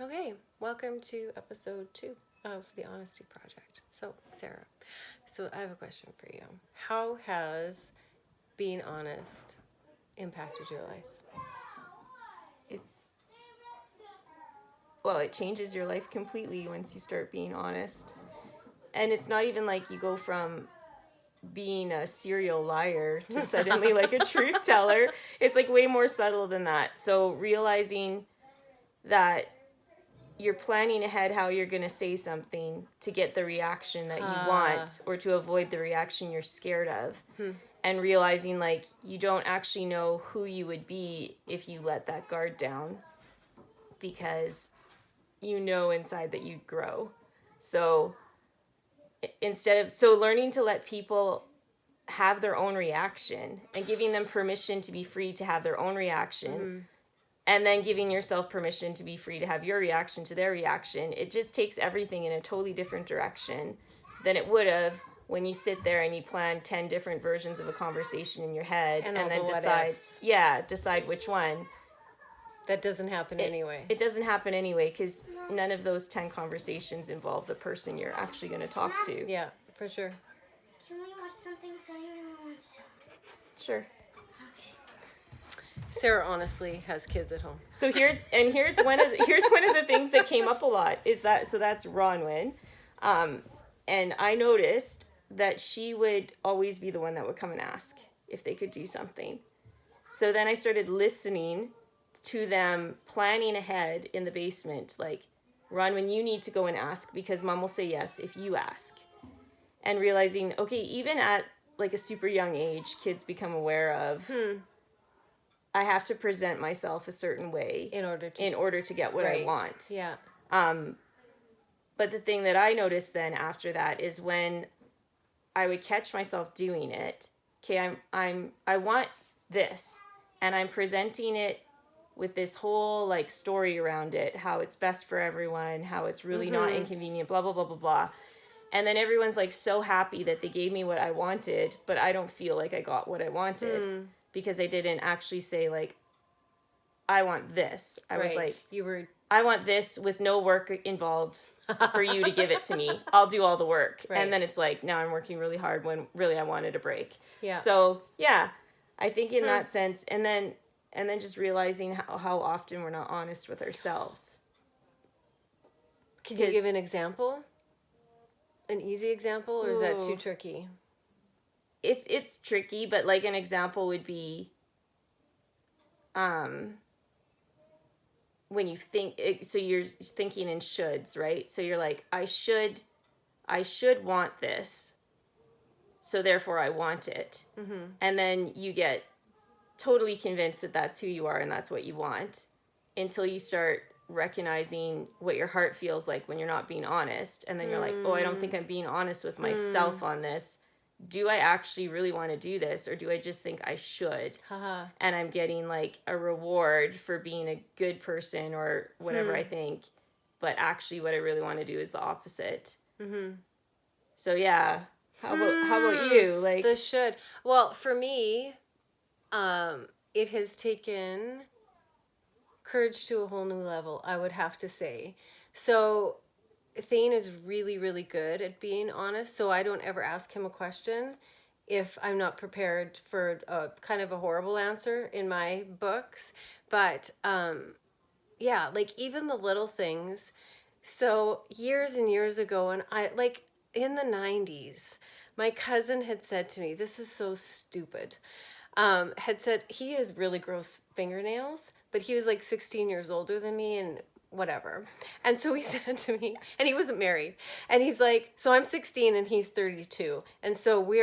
Okay, welcome to episode 2 of the Honesty Project. So, Sarah, I have a question for you. How has being honest impacted your life? It's well, it changes your life completely once you start being honest. And it's not even like you go from being a serial liar to suddenly like a truth teller. It's like way more subtle than that. So realizing that you're planning ahead how you're going to say something to get the reaction that you want or to avoid the reaction you're scared of. And realizing like you don't actually know who you would be if you let that guard down, because you know inside that you grow. So learning to let people have their own reaction and giving them permission to be free to have their own reaction, and then giving yourself permission to be free to have your reaction to their reaction, it just takes everything in a totally different direction than it would have when you sit there and you plan 10 different versions of a conversation in your head And and then decide decide which one. That doesn't happen anyway. It doesn't happen anyway, because none of those 10 conversations involve the person you're actually going to talk to. Yeah, for sure. Can we watch something Sunny really wants to? Sure. Okay. Sarah honestly has kids at home. So here's one of the things that came up a lot is that's Ronwin, and I noticed that she would always be the one that would come and ask if they could do something. So then I started listening to them planning ahead in the basement, like, Ronwin, you need to go and ask because Mom will say yes if you ask. And realizing, okay, even at like a super young age, kids become aware of, I have to present myself a certain way In order to get what I want. Yeah. But the thing that I noticed then after that is when I would catch myself doing it, okay, I want this, and I'm presenting it with this whole like story around it, how it's best for everyone, how it's really not inconvenient, blah, blah, blah, blah, blah. And then everyone's like so happy that they gave me what I wanted, but I don't feel like I got what I wanted because I didn't actually say like, I want this. I was like, I want this with no work involved for you to give it to me. I'll do all the work. Right. And then it's like, now I'm working really hard when really I wanted a break. Yeah. So yeah, I think in that sense, and then just realizing how often we're not honest with ourselves. Can you give an example? An easy example, or is that too tricky? It's tricky, but like an example would be when you think, so you're thinking in shoulds, right? So you're like, I should want this, so therefore I want it. And then you get totally convinced that that's who you are and that's what you want, until you start recognizing what your heart feels like when you're not being honest. And then you're like, oh, I don't think I'm being honest with myself on this. Do I actually really want to do this, or do I just think I should? And I'm getting like a reward for being a good person or whatever I think, but actually what I really want to do is the opposite. So yeah, how about you? Like the should. Well, for me, it has taken courage to a whole new level, I would have to say. So Thane is really, really good at being honest, so I don't ever ask him a question if I'm not prepared for a kind of a horrible answer in my books. But yeah, like even the little things. So years and years ago, and I like in the 90s, my cousin had said to me, this is so stupid, had said he has really gross fingernails, but he was like 16 years older than me and whatever. And so he said to me, and he wasn't married, and he's like, so I'm 16 and he's 32. And so we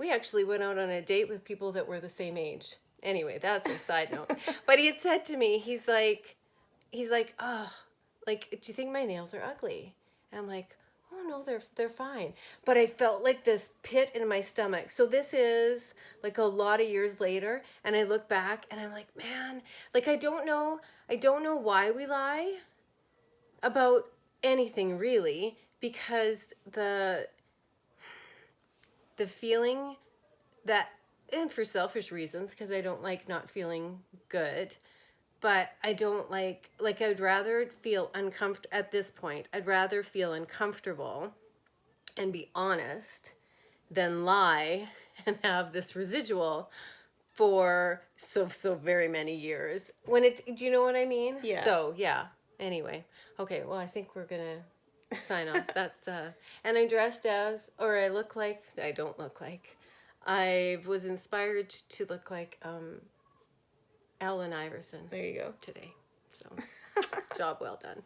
actually went out on a date with people that were the same age. Anyway, that's a side note. But he had said to me, he's like, oh, like, do you think my nails are ugly? And I'm like, oh no, they're fine. But I felt like this pit in my stomach. So this is like a lot of years later, and I look back and I'm like, man, like I don't know why we lie about anything really, because the feeling that, and for selfish reasons, because I don't like not feeling good, but I don't like I'd rather feel uncomfortable at this point. I'd rather feel uncomfortable and be honest than lie and have this residual for so very many years. When it, do you know what I mean? Yeah. So, yeah. Anyway. Okay, well, I think we're going to sign off. That's and I'm dressed as, or I look like, I don't look like. I was inspired to look like Allen Iverson There you go. today. So, job well done.